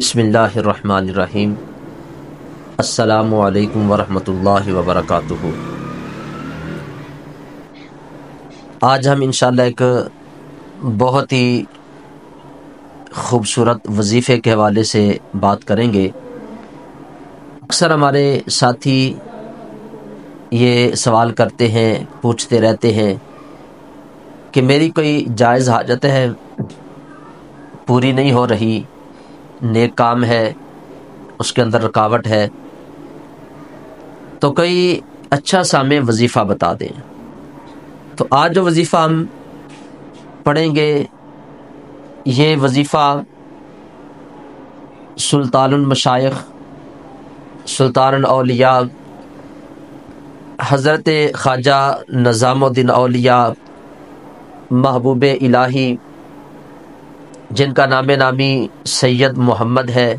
بسم اللہ الرحمن الرحیم۔ السلام علیکم ورحمۃ اللہ وبرکاتہ۔ آج ہم انشاءاللہ ایک بہت ہی خوبصورت وظیفے کے حوالے سے بات کریں گے۔ اکثر ہمارے ساتھی یہ سوال کرتے ہیں، پوچھتے رہتے ہیں کہ میری کوئی جائز حاجت ہے، پوری نہیں ہو رہی، نیک کام ہے، اس کے اندر رکاوٹ ہے، تو کوئی اچھا سا ہمیں وظیفہ بتا دیں۔ تو آج جو وظیفہ ہم پڑھیں گے، یہ وظیفہ سلطان المشائخ، سلطان الاولیاء، حضرت خواجہ نظام الدین اولیاء، محبوب الہی، جن کا نام نامی سید محمد ہے،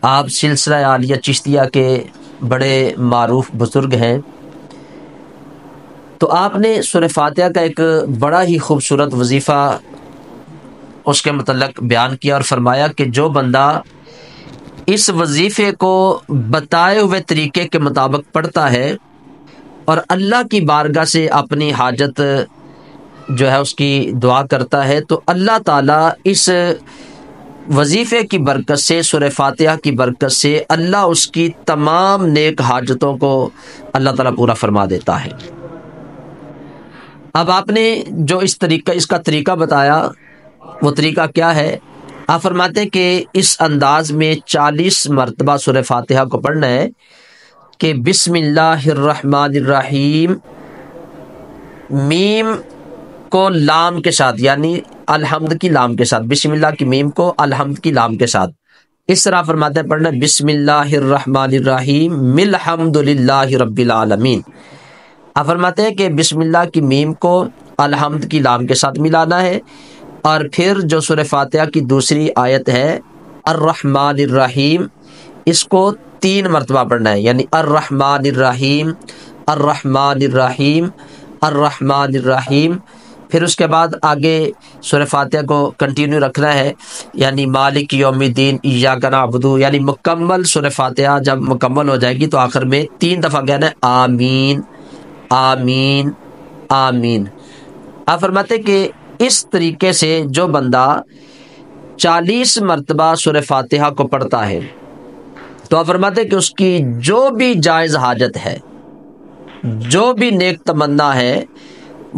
آپ سلسلہ عالیہ چشتیہ کے بڑے معروف بزرگ ہیں۔ تو آپ نے سورہ فاتحہ کا ایک بڑا ہی خوبصورت وظیفہ اس کے متعلق بیان کیا اور فرمایا کہ جو بندہ اس وظیفے کو بتائے ہوئے طریقے کے مطابق پڑھتا ہے اور اللہ کی بارگاہ سے اپنی حاجت جو ہے اس کی دعا کرتا ہے، تو اللہ تعالیٰ اس وظیفے کی برکت سے، سورہ فاتحہ کی برکت سے، اللہ اس کی تمام نیک حاجتوں کو اللہ تعالیٰ پورا فرما دیتا ہے۔ اب آپ نے جو اس کا طریقہ بتایا، وہ طریقہ کیا ہے؟ آپ فرماتے ہیں کہ اس انداز میں 40 مرتبہ سورہ فاتحہ کو پڑھنا ہے کہ بسم اللہ الرحمن الرحیم، میم کو لام کے ساتھ، یعنی الحمد کی لام کے ساتھ، بسم اللہ کی میم کو الحمد کی لام کے ساتھ، اس طرح فرماتے ہیں پڑھنا بسم اللہ الرحمن الرحیم الحمد للہ رب العالمین۔ آپ فرماتے ہیں کہ بسم اللہ کی میم کو الحمد کی لام کے ساتھ ملانا ہے، اور پھر جو سورہ فاتحہ کی دوسری آیت ہے الرحمن الرحیم، اس کو 3 مرتبہ پڑھنا ہے، یعنی الرحمن الرحیم، الرحمن الرحیم، الرحمن الرحیم۔ پھر اس کے بعد آگے سورہ فاتحہ کو کنٹینیو رکھنا ہے، یعنی مالک یوم الدین ایاک نعبد، یعنی مکمل سورہ فاتحہ جب مکمل ہو جائے گی تو آخر میں 3 دفعہ کہنا ہے آمین آمین آمین۔ آپ فرماتے ہیں کہ اس طریقے سے جو بندہ 40 مرتبہ سورہ فاتحہ کو پڑھتا ہے، تو آپ فرماتے ہیں کہ اس کی جو بھی جائز حاجت ہے، جو بھی نیک تمنا ہے،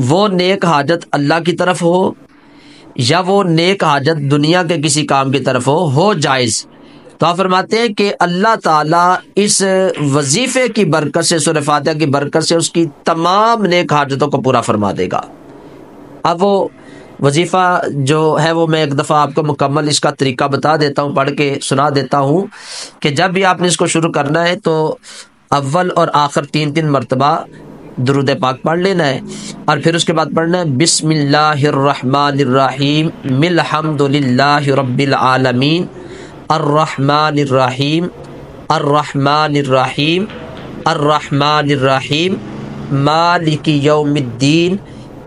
وہ نیک حاجت اللہ کی طرف ہو یا وہ نیک حاجت دنیا کے کسی کام کی طرف ہو جائز، تو آپ فرماتے ہیں کہ اللہ تعالیٰ اس وظیفے کی برکت سے، سورہ فاتحہ کی برکت سے، اس کی تمام نیک حاجتوں کو پورا فرما دے گا۔ اب وہ وظیفہ جو ہے وہ میں ایک دفعہ آپ کو مکمل اس کا طریقہ بتا دیتا ہوں، پڑھ کے سنا دیتا ہوں کہ جب بھی آپ نے اس کو شروع کرنا ہے تو اول اور آخر 3 مرتبہ درود پاک پڑھ لینا ہے، اور پھر اس کے بعد پڑھنا ہے بسم اللہ الرحمن الرحیم الحمد للہ رب العالمین الرحمن الرحیم الرحمن الرحیم الرحمن الرحیم مالک یوم الدین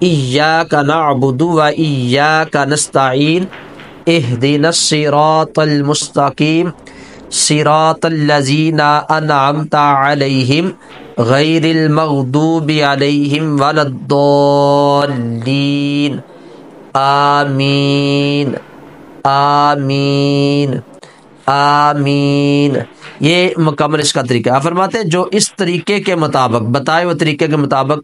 ایاک نعبد و ایاک نستعین اہدنا الصراط المستقیم صراط الذین انعمت علیہم غیر المغضوب علیہم ولا الضالین آمین آمین آمین۔ یہ مکمل اس کا طریقہ ہے۔ آپ فرماتے ہیں جو اس طریقے کے مطابق، بتائے ہوئے طریقے کے مطابق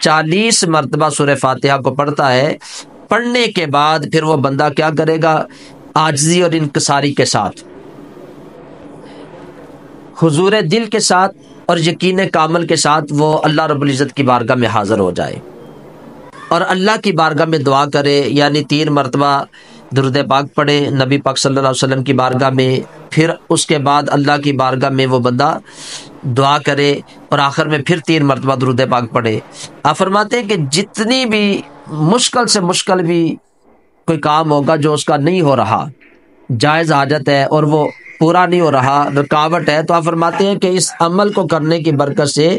40 مرتبہ سورہ فاتحہ کو پڑھتا ہے، پڑھنے کے بعد پھر وہ بندہ کیا کرے گا؟ عاجزی اور انکساری کے ساتھ، حضور دل کے ساتھ اور یقین کامل کے ساتھ وہ اللہ رب العزت کی بارگاہ میں حاضر ہو جائے اور اللہ کی بارگاہ میں دعا کرے، یعنی 3 مرتبہ درود پاک پڑھے نبی پاک صلی اللہ علیہ وسلم کی بارگاہ میں، پھر اس کے بعد اللہ کی بارگاہ میں وہ بندہ دعا کرے، اور آخر میں پھر 3 مرتبہ درود پاک پڑھے۔ آپ فرماتے ہیں کہ جتنی بھی مشکل سے مشکل بھی کوئی کام ہوگا جو اس کا نہیں ہو رہا، جائز حاجت ہے اور وہ پورا نہیں ہو رہا، رکاوٹ ہے، تو آپ فرماتے ہیں کہ اس عمل کو کرنے کی برکت سے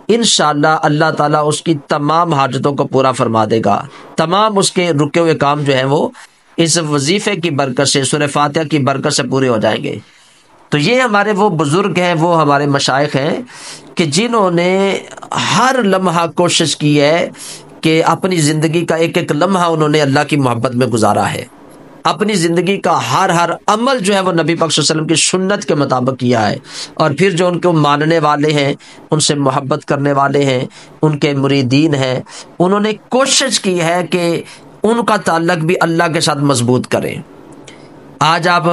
انشاءاللہ اللہ تعالیٰ اس کی تمام حاجتوں کو پورا فرما دے گا، تمام اس کے رکے ہوئے کام جو ہیں وہ اس وظیفے کی برکت سے، سورہ فاتحہ کی برکت سے پورے ہو جائیں گے۔ تو یہ ہمارے وہ بزرگ ہیں، وہ ہمارے مشائخ ہیں کہ جنہوں نے ہر لمحہ کوشش کی ہے کہ اپنی زندگی کا ایک ایک لمحہ انہوں نے اللہ کی محبت میں گزارا ہے، اپنی زندگی کا ہر عمل جو ہے وہ نبی پاک صلی اللہ علیہ وسلم کی سنت کے مطابق کیا ہے، اور پھر جو ان کو ماننے والے ہیں، ان سے محبت کرنے والے ہیں، ان کے مریدین ہیں، انہوں نے کوشش کی ہے کہ ان کا تعلق بھی اللہ کے ساتھ مضبوط کریں۔ آج آپ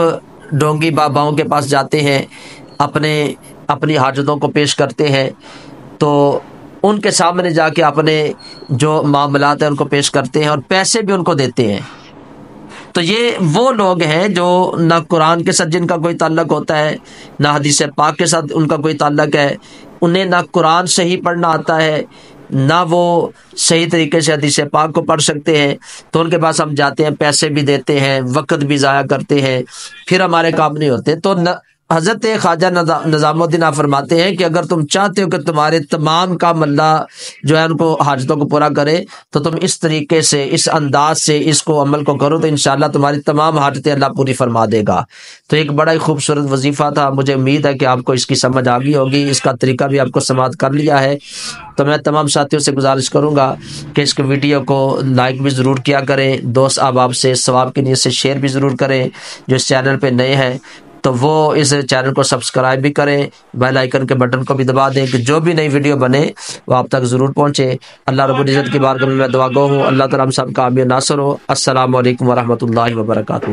ڈونگی باباؤں کے پاس جاتے ہیں، اپنی حاجتوں کو پیش کرتے ہیں، تو ان کے سامنے جا کے اپنے جو معاملات ہیں ان کو پیش کرتے ہیں اور پیسے بھی ان کو دیتے ہیں۔ تو یہ وہ لوگ ہیں جو نہ قرآن کے ساتھ جن کا کوئی تعلق ہوتا ہے، نہ حدیث پاک کے ساتھ ان کا کوئی تعلق ہے، انہیں نہ قرآن صحیح پڑھنا آتا ہے، نہ وہ صحیح طریقے سے حدیث پاک کو پڑھ سکتے ہیں۔ تو ان کے پاس ہم جاتے ہیں، پیسے بھی دیتے ہیں، وقت بھی ضائع کرتے ہیں، پھر ہمارے کام نہیں ہوتے۔ تو حضرت خواجہ نظام الدین آپ فرماتے ہیں کہ اگر تم چاہتے ہو کہ تمہارے تمام کام اللہ جو ہے ان کو حاجتوں کو پورا کرے، تو تم اس طریقے سے، اس انداز سے اس کو عمل کو کرو، تو انشاءاللہ تمہاری تمام حاجتیں اللہ پوری فرما دے گا۔ تو ایک بڑا ہی خوبصورت وظیفہ تھا، مجھے امید ہے کہ آپ کو اس کی سمجھ آ گئی ہوگی، اس کا طریقہ بھی آپ کو سماعت کر لیا ہے۔ تو میں تمام ساتھیوں سے گزارش کروں گا کہ اس کے ویڈیو کو لائک بھی ضرور کیا کریں، دوست احباب سے ثواب کی نیت سے شیئر بھی ضرور کریں، جو اس چینل پہ نئے ہیں تو وہ اس چینل کو سبسکرائب بھی کریں، بیل آئیکن کے بٹن کو بھی دبا دیں کہ جو بھی نئی ویڈیو بنے وہ آپ تک ضرور پہنچے۔ اللہ رب العزت کی بارگاہ میں دعا گو ہوں، اللہ تعالیٰ ہم سب کا حامی و ناصر ہو۔ السلام علیکم ورحمۃ اللہ وبرکاتہ۔